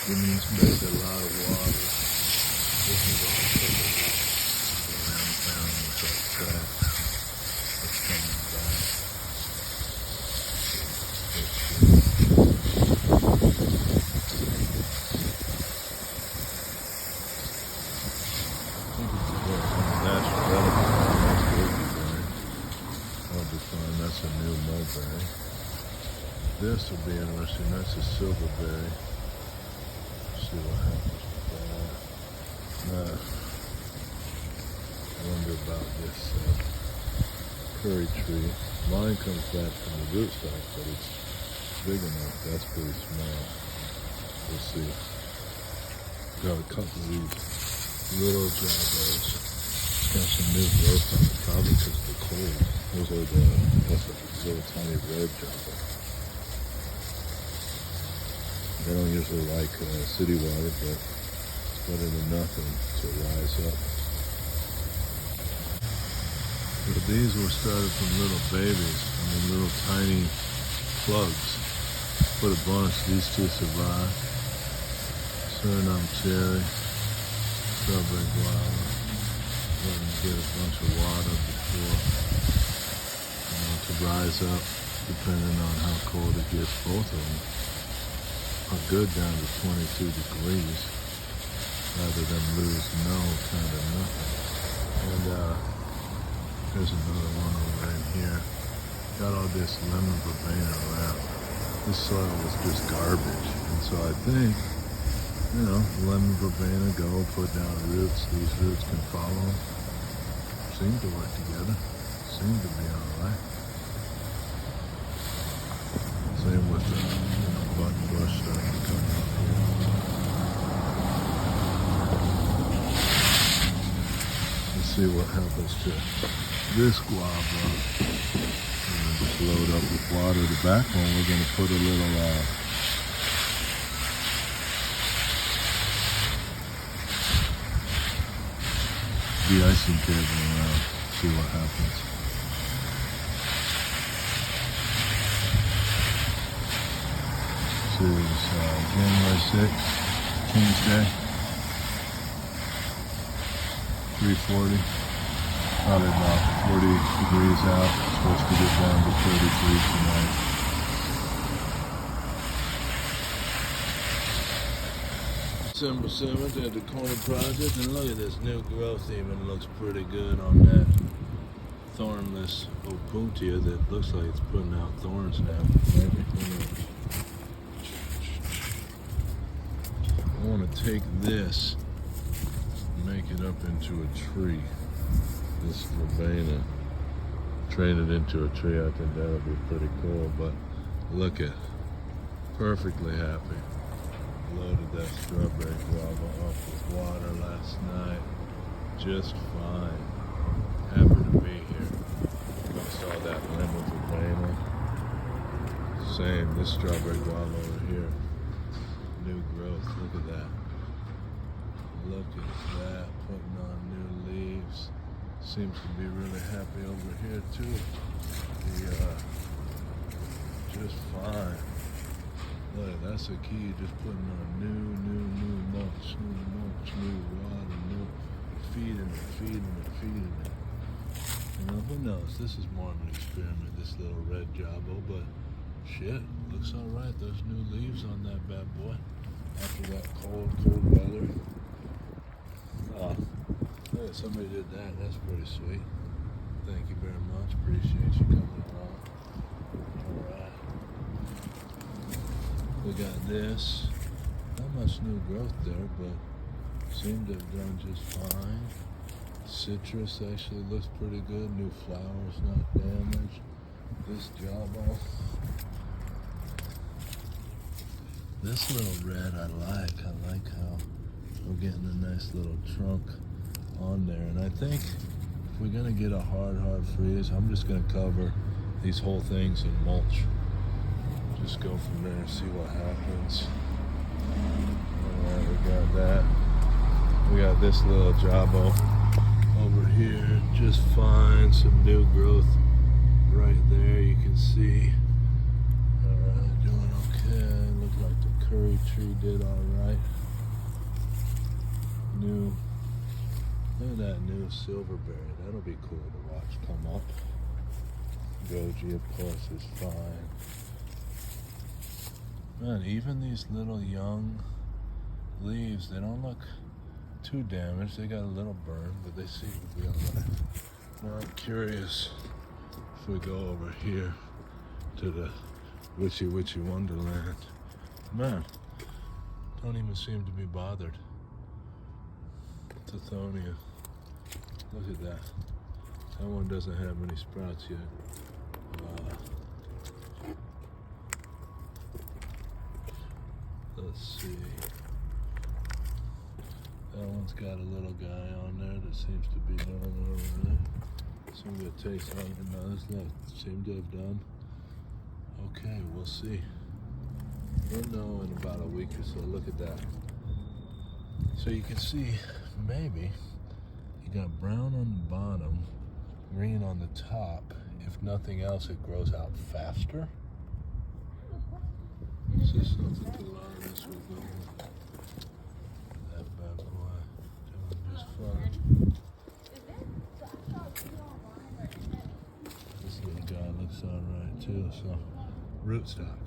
It needs a lot of water. This is all covered up. Downtown with that track that's coming back. That's a new mulberry. This will be interesting. That's a silverberry. See what happens with that. I wonder about this curry tree. Mine comes back from the rootstock, but it's big enough. That's pretty small. We'll see. Got a couple of these little jabos. Got some new growth on it, probably because of the cold. Those are that's a little tiny red jabbo. They don't usually like city water, but it's better than nothing to rise up. But these were started from little babies, little tiny plugs. Put a bunch, these two survive. Surinam cherry, strawberry guava. Let them get a bunch of water before, to rise up, depending on how cold it gets. Both of them are good down to 22 degrees, rather than lose no kind of nothing. And there's another one over in here. Got all this lemon verbena around. This soil was just garbage, and so I think, lemon verbena, go put down roots. These roots can follow them. Seem to work together. Seem to be alright. Same with the buttonbush starting to come up here. Let's see what happens to this guava. We're going to just load up with water. The back one, we're going to put a little de-icing table around, see what happens. This is January 6th, King's Day, 3:40, probably about 40 degrees out, supposed to get down to 33 tonight. December 7th at the corner project, and look at this new growth. Even looks pretty good on that thornless opuntia that looks like it's putting out thorns now. Maybe, who knows? I want to take this and make it up into a tree. This verbena, train it into a tree. I think that would be pretty cool. But look at, perfectly happy. Loaded that strawberry guava up with water last night. Just fine. Happy to be here. I saw that lemon verbena. Same, this strawberry guava over here. New growth, look at that. Look at that, putting on new leaves. Seems to be really happy over here too. Just fine. Look, that's the key, just putting on new mulch, new water, new feeding it. Who knows? This is more of an experiment, this little red jabo, but shit, looks alright. Those new leaves on that bad boy after that cold weather. Hey, somebody did that. That's pretty sweet. Thank you very much. Appreciate you coming along. Alright. We got this. Not much new growth there, but seemed to have done just fine. Citrus actually looks pretty good. New flowers not damaged. This jabo. This little red I like. I like how we're getting a nice little trunk on there. And I think if we're gonna get a hard freeze, I'm just gonna cover these whole things in mulch. Just go from there and see what happens. Alright, we got that. We got this little jabo over here, just fine. Some new growth right there, you can see. Alright, doing okay. Look like the curry tree did alright. New, look at that new silverberry. That'll be cool to watch come up. Goji, of course, is fine. Man, even these little young leaves, they don't look too damaged. They got a little burn, but they seem to be alright. Now I'm curious if we go over here to the Witchy Wonderland. Man, don't even seem to be bothered. Tithonia. Look at that. That one doesn't have any sprouts yet. Let's see. That one's got a little guy on there that seems to be doing alright. Some good taste on it. No, this look seem to have done. Okay, we'll see. We'll know in about a week or so. Look at that. So you can see, maybe, you got brown on the bottom, green on the top. If nothing else, it grows out faster. This is something to learn as we go. That bad boy doing just fine. This little guy looks alright too, so rootstock.